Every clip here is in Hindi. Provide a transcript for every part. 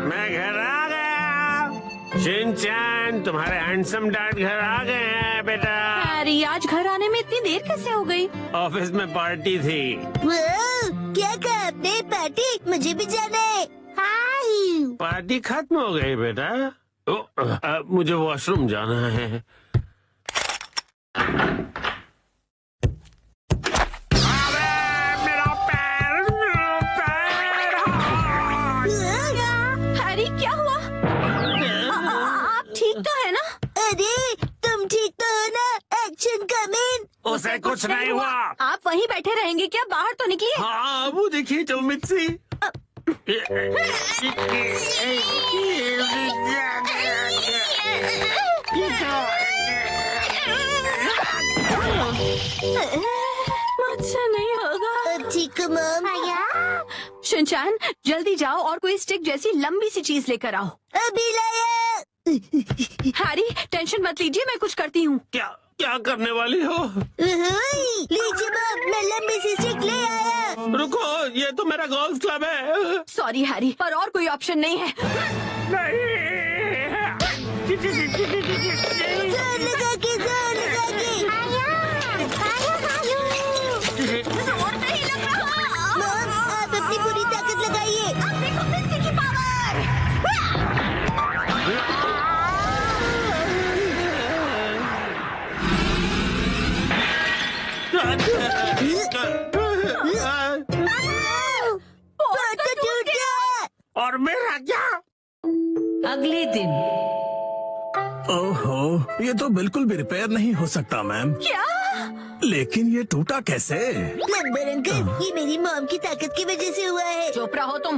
मैं घर आ गया। शिनचैन, तुम्हारे हैंडसम डैड घर आ गए हैं बेटा। हैरी, आज घर आने में इतनी देर कैसे हो गई? ऑफिस में पार्टी थी। क्या कहा आपने? पार्टी? मुझे भी जाना है। हाय। पार्टी खत्म हो गई बेटा। मुझे वॉशरूम जाना है। मेरा पैर। हैरी, क्या हुआ? आप ठीक तो है ना? अरे तुम ठीक तो हो ना? Action coming. उसे कुछ नहीं हुआ। आप वहीं बैठे रहेंगे क्या? बाहर तो निकलिए। हाँ, वो देखिए जो मिर्ची। मुझसे नहीं होगा। अब ठीक हो मॉम? शिनचैन, जल्दी जाओ और कोई स्टिक जैसी लंबी सी चीज लेकर आओ। अभी लाया। हैरी, टेंशन मत लीजिए, मैं कुछ करती हूँ। क्या क्या करने वाली हो? लीजिए मॉम, मैं लंबी सी स्टिक ले आया। रुको, ये तो मेरा गोल्फ क्लब है। सॉरी हैरी, पर और कोई ऑप्शन नहीं है। जोर लगा के जोर नहीं लग रहा। मॉम, आप अपनी पूरी ताकत लगाइए। अब देखो मिर्ची की पावर। बहुत तो टूट गया। और मेरा क्या? अगले दिन। ओहो, ये तो बिल्कुल भी रिपेयर नहीं हो सकता मैम। क्या? लेकिन ये टूटा कैसे? प्लम्बर अंकल, ये मेरी मॉम की ताकत की वजह से हुआ है। चोपड़ा हो तुम।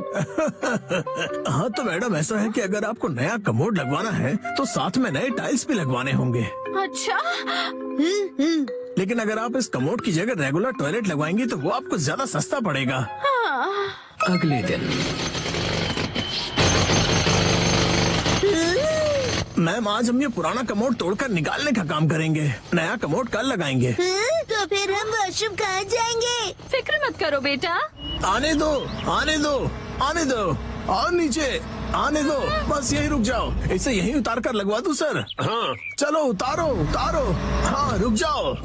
हाँ तो मैडम, ऐसा है कि अगर आपको नया कमोड लगवाना है तो साथ में नए टाइल्स भी लगवाने होंगे। अच्छा, लेकिन अगर आप इस कमोड की जगह रेगुलर टॉयलेट लगवाएंगी तो वो आपको ज्यादा सस्ता पड़ेगा। अगले दिन। मैम, आज हम ये पुराना कमोड तोड़कर निकालने का काम करेंगे। नया कमोड कल लगाएंगे। तो फिर हम वॉशरूम कहाँ जाएंगे? फिक्र मत करो बेटा। आने दो, आने दो, आने दो। और नीचे आने दो। बस यही रुक जाओ। इसे यहीं उतार कर लगवा दूं सर? हाँ, चलो उतारो उतारो। हाँ रुक जाओ।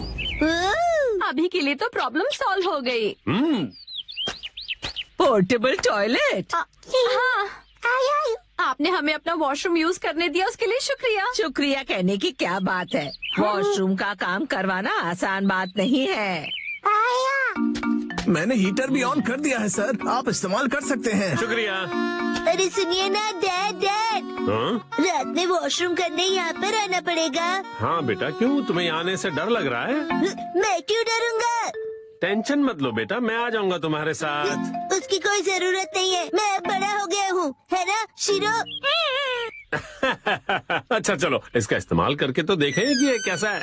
अभी के लिए तो प्रॉब्लम सॉल्व हो गई। Portable toilet. हाँ, आपने हमें अपना वॉशरूम यूज करने दिया, उसके लिए शुक्रिया। शुक्रिया कहने की क्या बात है। वॉशरूम का काम करवाना आसान बात नहीं है। मैंने हीटर भी ऑन कर दिया है सर, आप इस्तेमाल कर सकते हैं। शुक्रिया। अरे सुनिए ना डैड, हाँ? रात में वॉशरूम करने यहाँ पर आना पड़ेगा। हाँ बेटा, क्यों तुम्हें आने से डर लग रहा है? मैं क्यों डरूंगा? टेंशन मत लो बेटा, मैं आ जाऊंगा तुम्हारे साथ। उसकी कोई जरूरत नहीं है, मैं अब बड़ा हो गया हूँ, है ना शिरो? अच्छा चलो, इसका इस्तेमाल करके तो देखें कि ये कैसा है।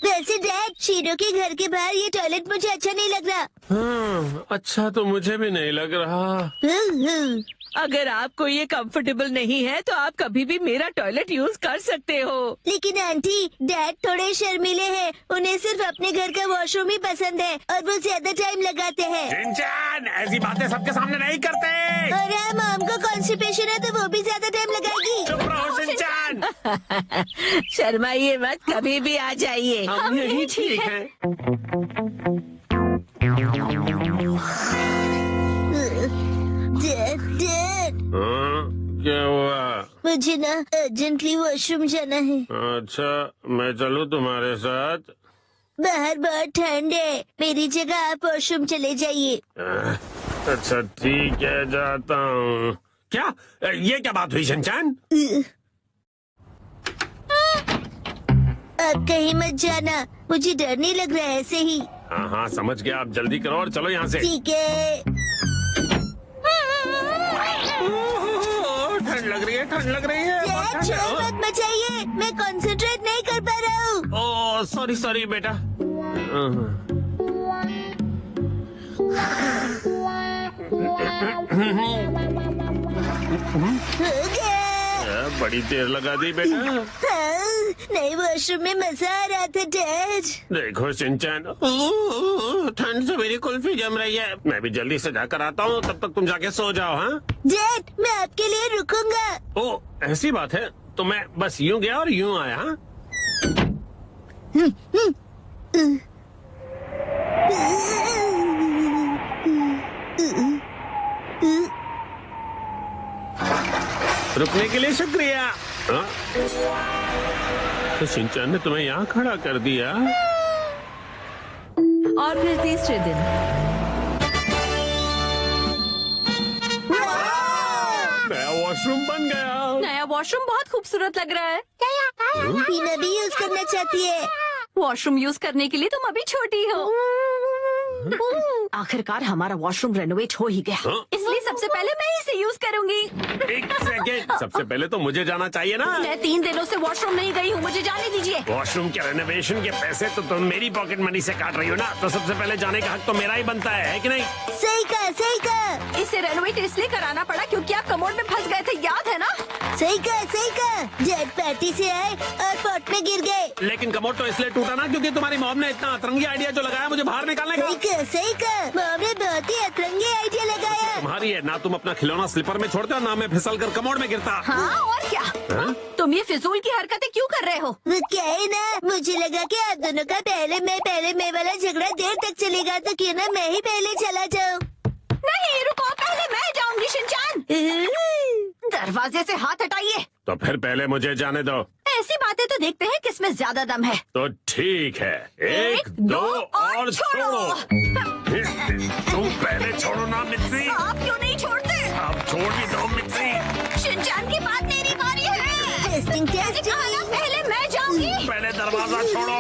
वैसे डैड, शिरो के घर के बाहर ये टॉयलेट मुझे अच्छा नहीं लग रहा। हाँ, अच्छा तो मुझे भी नहीं लग रहा। अगर आपको ये कंफर्टेबल नहीं है तो आप कभी भी मेरा टॉयलेट यूज कर सकते हो। लेकिन आंटी, डैड थोड़े शर्मीले हैं, उन्हें सिर्फ अपने घर का वॉशरूम ही पसंद है और वो ज्यादा टाइम लगाते हैं। शिनचैन, ऐसी बातें सबके सामने नहीं करते। और मॉम को कॉन्स्टिपेशन है तो वो भी ज्यादा टाइम लगाएगी। चुप रहो शिनचैन। शर्माइए मत, कभी भी आ जाइए। हम यही ठीक है। डैड, हाँ, क्या हुआ? मुझे ना अर्जेंटली वॉशरूम जाना है। अच्छा, मैं चलूँ तुम्हारे साथ? बाहर बहुत ठंड है, मेरी जगह आप वॉशरूम चले जाइए। अच्छा ठीक है, जाता हूँ। क्या ये क्या बात हुई शिनचैन? आप कहीं मत जाना, मुझे डर नहीं लग रहा है ऐसे ही। हाँ हाँ समझ गया, आप जल्दी करो और चलो यहाँ से। ठीक है। ठंड लग रही है, ठंड लग रही है। डैड, शोर मत मचाइए, मैं कंसंट्रेट नहीं कर पा रहा हूँ। ओह सॉरी सॉरी बेटा। हो गया। बड़ी देर लगा दी बेटा। हाँ, नए वॉशरूम में मजा आ रहा था डैड। देखो शिनचैन, ठंड से मेरी कुल्फी जम रही है। मैं भी जल्दी से जाकर आता हूँ, तब तक तुम जाके सो जाओ। हाँ डैड, मैं आपके लिए रुकूंगा। ओ, ऐसी बात है तो मैं बस यूं गया और यूं आया। हाँ रुकने के लिए शुक्रिया। हाँ? तो शिनचैन ने तुम्हें यहाँ खड़ा कर दिया। और फिर तीसरे दिन नया वॉशरूम बन गया। नया वॉशरूम बहुत खूबसूरत लग रहा है। टीना भी यूज करना चाहती है। वॉशरूम यूज करने के लिए तुम अभी छोटी हो। आखिरकार हमारा वॉशरूम रेनोवेट हो ही गया, हाँ? इसलिए सबसे पहले मैं इसे यूज करूंगी। एक सेकेंड, सबसे पहले तो मुझे जाना चाहिए ना। मैं 3 दिनों से वॉशरूम नहीं गई हूँ, मुझे जाने दीजिए। वॉशरूम के रेनोवेशन के पैसे तो तुम मेरी पॉकेट मनी से काट रही हो ना, तो सबसे पहले जाने का हक तो मेरा ही बनता है कि नहीं? सही कहा, सही कहा, इसे रेनोवेट इसलिए कराना पड़ा क्योंकि आप कमोड में फंस गए थे, याद है ना? सही कहा, सही कहा। डैड पार्टी से आए और पॉट में गिर गए। लेकिन कमोड तो इसलिए टूटा ना क्योंकि तुम्हारी मॉम ने इतना अतरंगी आइडिया जो लगाया मुझे बाहर निकालने का। सही कहा, सही कहा। मॉम ने बहुत ही अतरंगी आइडिया लगाया। तुम्हारी है ना, तुम अपना खिलौना स्लीपर में छोड़ते हो ना मैं फिसल कर कमोड में गिरता। हाँ और क्या? हाँ? तुम ये फिजूल की हरकतें क्यों कर रहे हो? वो क्या है ना, मुझे लगा कि आप दोनों का पहले मैं वाला झगड़ा देर तक चलेगा, तो क्यों ना मैं ही पहले चला जाऊँ। नहीं रुको, पहले मैं जाऊंगी शिनचैन। दरवाजे से हाथ हटाइए। तो फिर पहले मुझे जाने दो। ऐसी बातें तो देखते हैं किसमें ज्यादा दम है। तो ठीक है, 1 2 और छोड़ो। तुम पहले छोड़ो ना मित्सी। आप क्यों नहीं छोड़ते? अब छोड़ भी दो मित्सी। शिनचैन की बात मेरी बारी है। Testing testing. पहले मैं जाऊंगी। पहले दरवाजा छोड़ो।